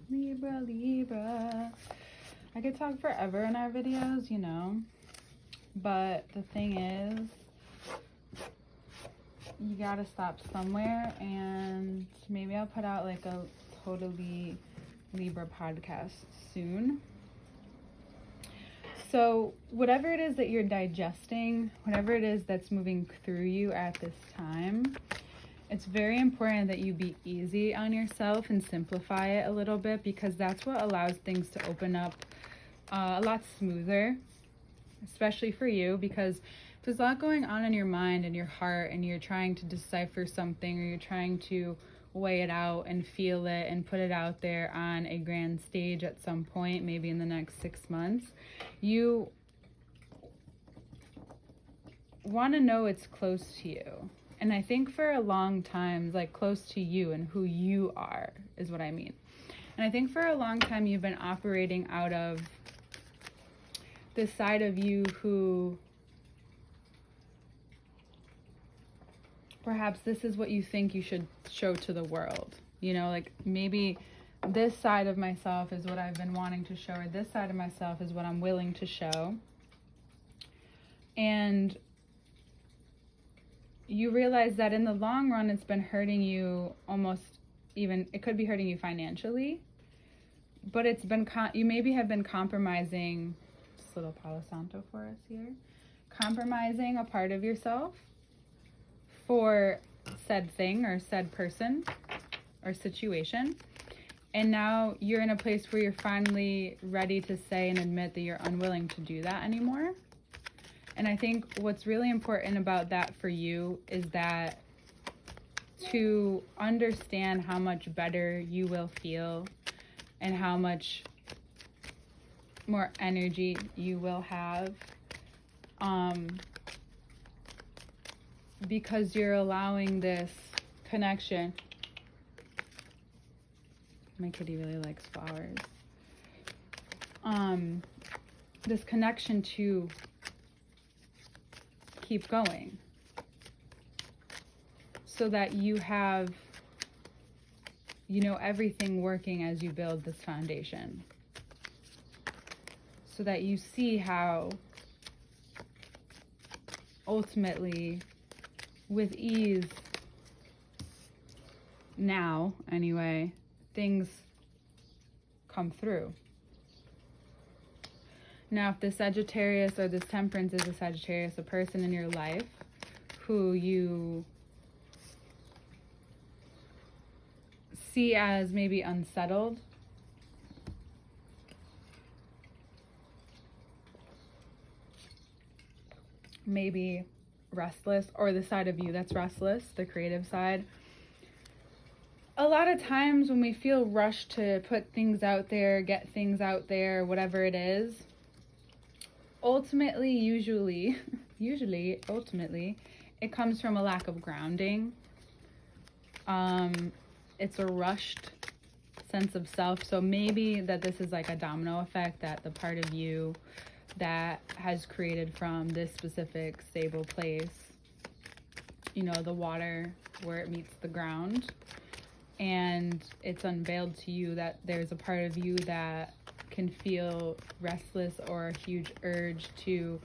Libra, Libra. I could talk forever in our videos, you know, but the thing is, you gotta stop somewhere, and maybe I'll put out like a totally Libra podcast soon. So whatever it is that you're digesting, whatever it is that's moving through you at this time, it's very important that you be easy on yourself and simplify it a little bit, because that's what allows things to open up a lot smoother, especially for you, because there's a lot going on in your mind and your heart, and you're trying to decipher something, or you're trying to weigh it out and feel it and put it out there on a grand stage at some point, maybe in the next 6 months. You want to know it's close to you. And I think for a long time, like close to you and who you are is what I mean. And I think for a long time you've been operating out of this side of you who perhaps this is what you think you should show to the world. You know, like maybe this side of myself is what I've been wanting to show, or this side of myself is what I'm willing to show. And you realize that in the long run, it's been hurting you almost even, it could be hurting you financially, but it's been, you maybe have been compromising, just a little Palo Santo for us here, compromising a part of yourself for said thing or said person or situation. And now you're in a place where you're finally ready to say and admit that you're unwilling to do that anymore. And I think what's really important about that for you is that to understand how much better you will feel and how much more energy you will have, because you're allowing this connection. My kitty really likes flowers. This connection to keep going, so that you have, you know, everything working as you build this foundation, so that you see how ultimately, with ease now anyway, things come through. Now, if the Sagittarius or this Temperance is a Sagittarius, a person in your life who you see as maybe unsettled, maybe restless, or the side of you that's restless, the creative side. A lot of times when we feel rushed to put things out there, get things out there, whatever it is, ultimately, usually, ultimately, it comes from a lack of grounding. It's a rushed sense of self. So maybe that this is like a domino effect, that the part of you that has created from this specific stable place, you know, the water where it meets the ground, and it's unveiled to you that there's a part of you that can feel restless or a huge urge to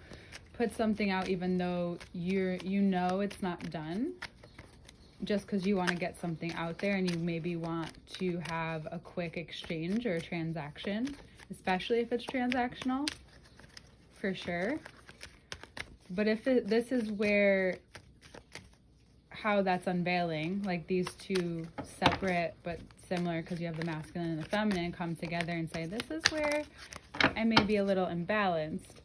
put something out, even though you know it's not done, just because you want to get something out there and you maybe want to have a quick exchange or a transaction, especially if it's transactional, for sure. But if this is where, how that's unveiling, like these two separate but similar, because you have the masculine and the feminine, come together and say, this is where I may be a little imbalanced,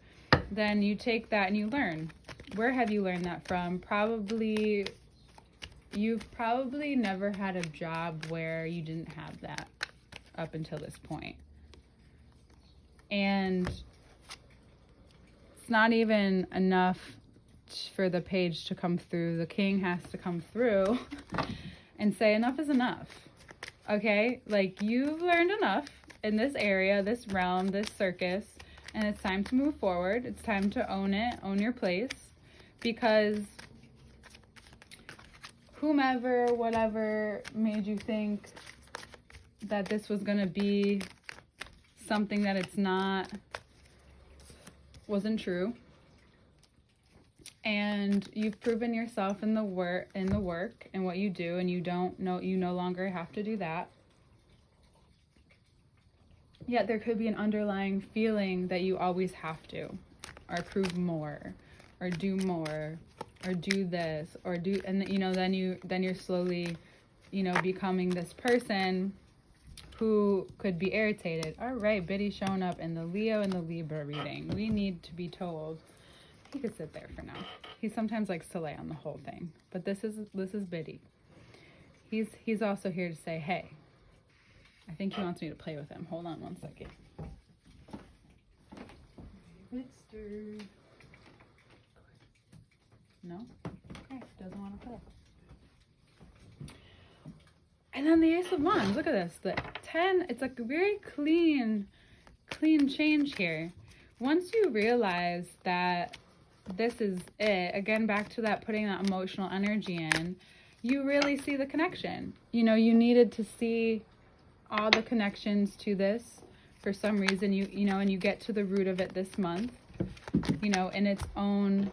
then you take that and you learn. Where have you learned that from? You've probably never had a job where you didn't have that up until this point. And it's not even enough for the page to come through. The king has to come through and say enough is enough. Okay? Like, you've learned enough in this area, this realm, this circus, and it's time to move forward. It's time to own it, own your place, because whomever, whatever made you think that this was going to be something that it's not, wasn't true. And you've proven yourself in the work and what you do, and you no longer have to do that. Yet there could be an underlying feeling that you always have to, or prove more, or do more, or do this, or do, and then you're slowly, becoming this person who could be irritated. All right, Biddy showing up in the Leo and the Libra reading. We need to be told. He could sit there for now. He sometimes likes to lay on the whole thing, but this is Biddy. He's also here to say, hey. I think he wants me to play with him. Hold on one second. Mister. No? Okay, doesn't want to play. And then the Ace of Wands. Look at this. The 10, it's like a very clean change here. Once you realize that this is it, again, back to that putting that emotional energy in, you really see the connection. You needed to see all the connections to this for some reason, and you get to the root of it this month, in its own.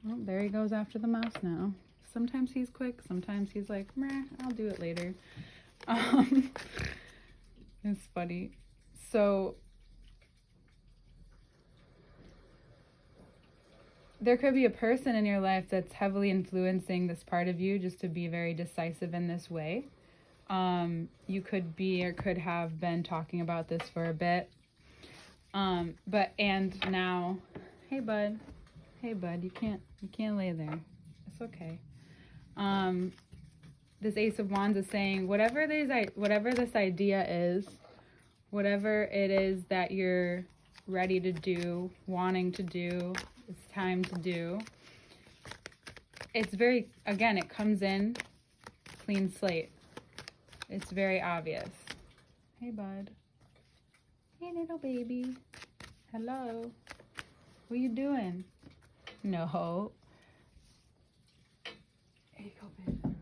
Oh, there he goes after the mouse now. Sometimes he's quick, sometimes he's like, meh, I'll do it later. It's funny. So there could be a person in your life that's heavily influencing this part of you just to be very decisive in this way. You could be or could have been talking about this for a bit. And now, hey bud, you can't lay there. It's okay. This Ace of Wands is saying whatever this idea is, whatever it is that you're ready to do, wanting to do, it's time to do. It's very, again, it comes in clean slate. It's very obvious. Hey, bud. Hey, little baby. Hello. What you doing? No. Hey, go, babe.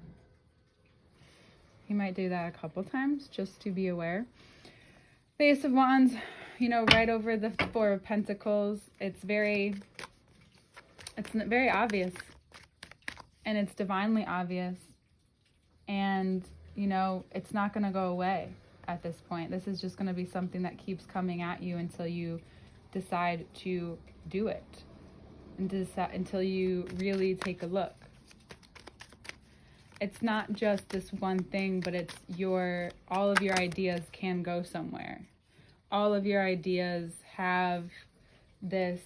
He might do that a couple times just to be aware. The Ace of Wands, right over the Four of Pentacles. It's very obvious. And it's divinely obvious. And it's not going to go away at this point. This is just going to be something that keeps coming at you until you decide to do it. And until you really take a look. It's not just this one thing, but it's all of your ideas can go somewhere. All of your ideas have this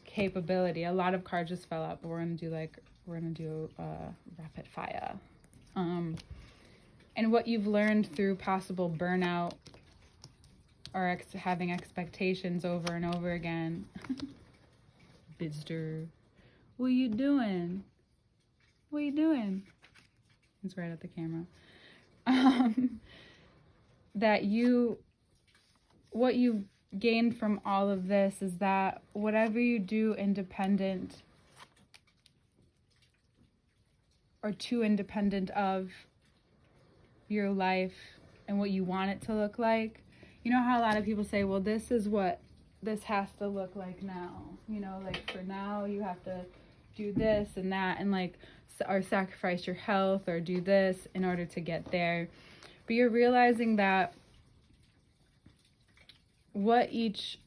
capability. A lot of cards just fell out, but we're going to do rapid fire. And what you've learned through possible burnout or having expectations over and over again. Bidster, what you doing? What you doing? It's right at the camera. What you gain from all of this is that whatever you do independent or too independent of your life and what you want it to look like. You know how a lot of people say, well, this is what this has to look like now. Like for now you have to do this and that and or sacrifice your health or do this in order to get there. But you're realizing that what each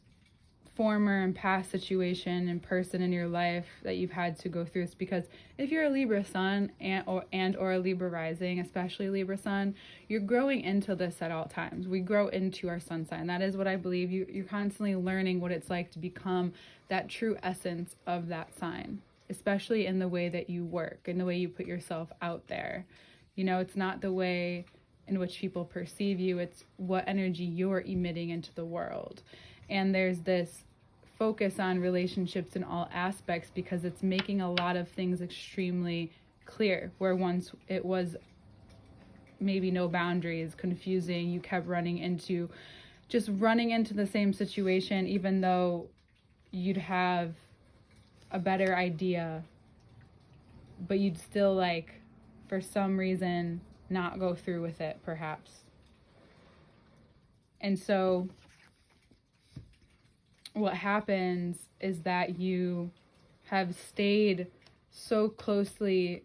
former and past situation and person in your life that you've had to go through is because if you're a Libra sun or a Libra rising, especially Libra sun, you're growing into this at all times. We grow into our sun sign. That is what I believe. You're constantly learning what it's like to become that true essence of that sign, especially in the way that you work, in the way you put yourself out there. It's not the way in which people perceive you, it's what energy you're emitting into the world. And there's this focus on relationships in all aspects because it's making a lot of things extremely clear, where once it was maybe no boundaries, confusing, you kept running into the same situation, even though you'd have a better idea, but you'd still for some reason not go through with it, perhaps. And so what happens is that you have stayed so closely,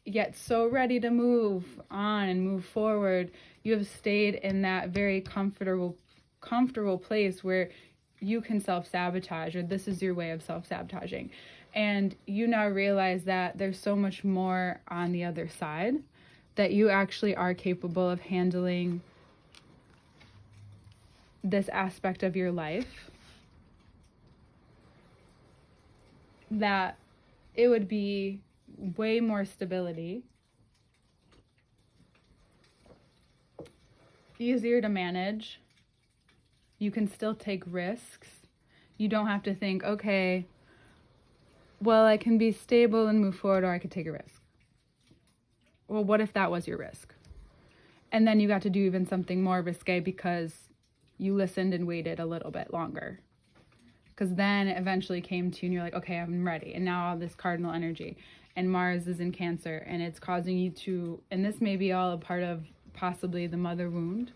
yet so ready to move on and move forward. You have stayed in that very comfortable place where you can self-sabotage, or this is your way of self-sabotaging. And you now realize that there's so much more on the other side, that you actually are capable of handling this aspect of your life, that it would be way more stability, easier to manage. You can still take risks. You don't have to think, okay, well, I can be stable and move forward, or I could take a risk. Well, what if that was your risk? And then you got to do even something more risque because you listened and waited a little bit longer. Because then it eventually came to you and you're like, okay, I'm ready. And now all this cardinal energy, and Mars is in Cancer, and it's causing you to, and this may be all a part of possibly the mother wound,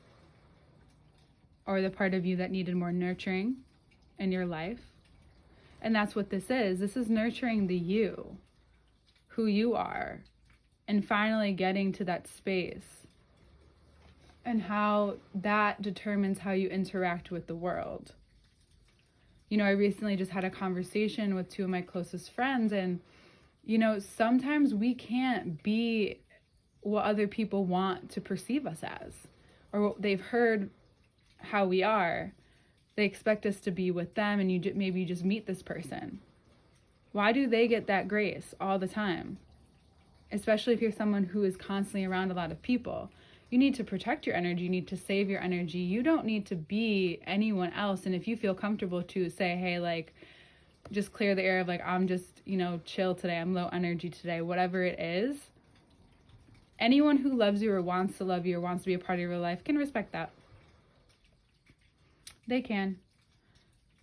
or the part of you that needed more nurturing in your life. And that's what this is. This is nurturing the you, who you are, and finally getting to that space, and how that determines how you interact with the world. You know, I recently just had a conversation with two of my closest friends, and, you know, sometimes we can't be what other people want to perceive us as, or what they've heard how we are. They expect us to be with them, and maybe you just meet this person. Why do they get that grace all the time? Especially if you're someone who is constantly around a lot of people. You need to protect your energy. You need to save your energy. You don't need to be anyone else. And if you feel comfortable to say, hey, like, just clear the air of like, I'm just, you know, chill today, I'm low energy today, whatever it is, anyone who loves you or wants to love you or wants to be a part of your life can respect that. They can.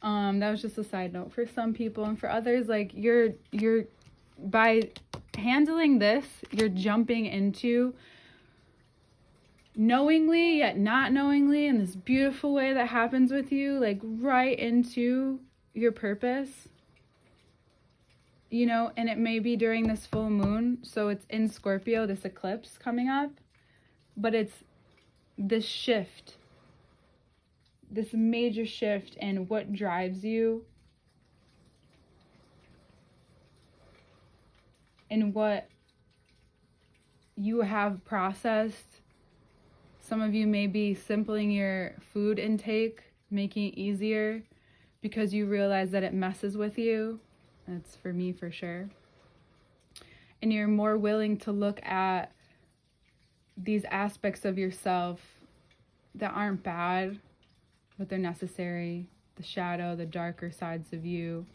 That was just a side note for some people, and for others, like, you're by handling this, you're jumping into, knowingly yet not knowingly, in this beautiful way that happens with you, like right into your purpose, you know. And it may be during this full moon, so it's in Scorpio, this eclipse coming up, but it's this shift, this major shift in what drives you, in what you have processed. Some of you may be simpling your food intake, making it easier because you realize that it messes with you. That's for me for sure. And you're more willing to look at these aspects of yourself that aren't bad, but they're necessary, the shadow, the darker sides of you,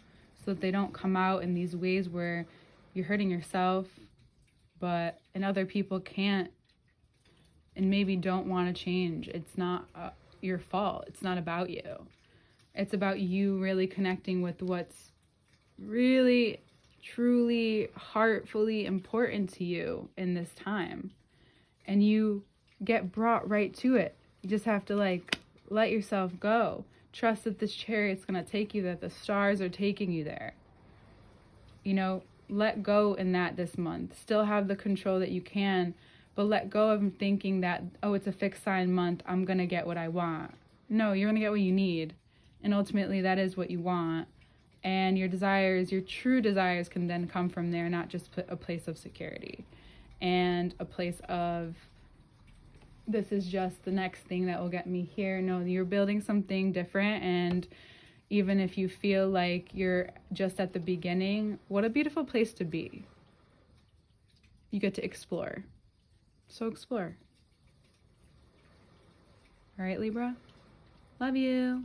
so that they don't come out in these ways where you're hurting yourself, and other people can't and maybe don't want to change. It's not your fault. It's not about you. It's about you really connecting with what's really, truly, heartfully important to you in this time. And you get brought right to it. You just have to, like, let yourself go. Trust that this chariot's going to take you, that the stars are taking you there. You know, let go in that this month. Still have the control that you can, but let go of thinking that, oh, it's a fixed sign month, I'm going to get what I want. No, you're going to get what you need. And ultimately, that is what you want. And your desires, your true desires, can then come from there, not just a place of security and a place of, this is just the next thing that will get me here. No, you're building something different. And even if you feel like you're just at the beginning, what a beautiful place to be. You get to explore. So explore. All right, Libra. Love you.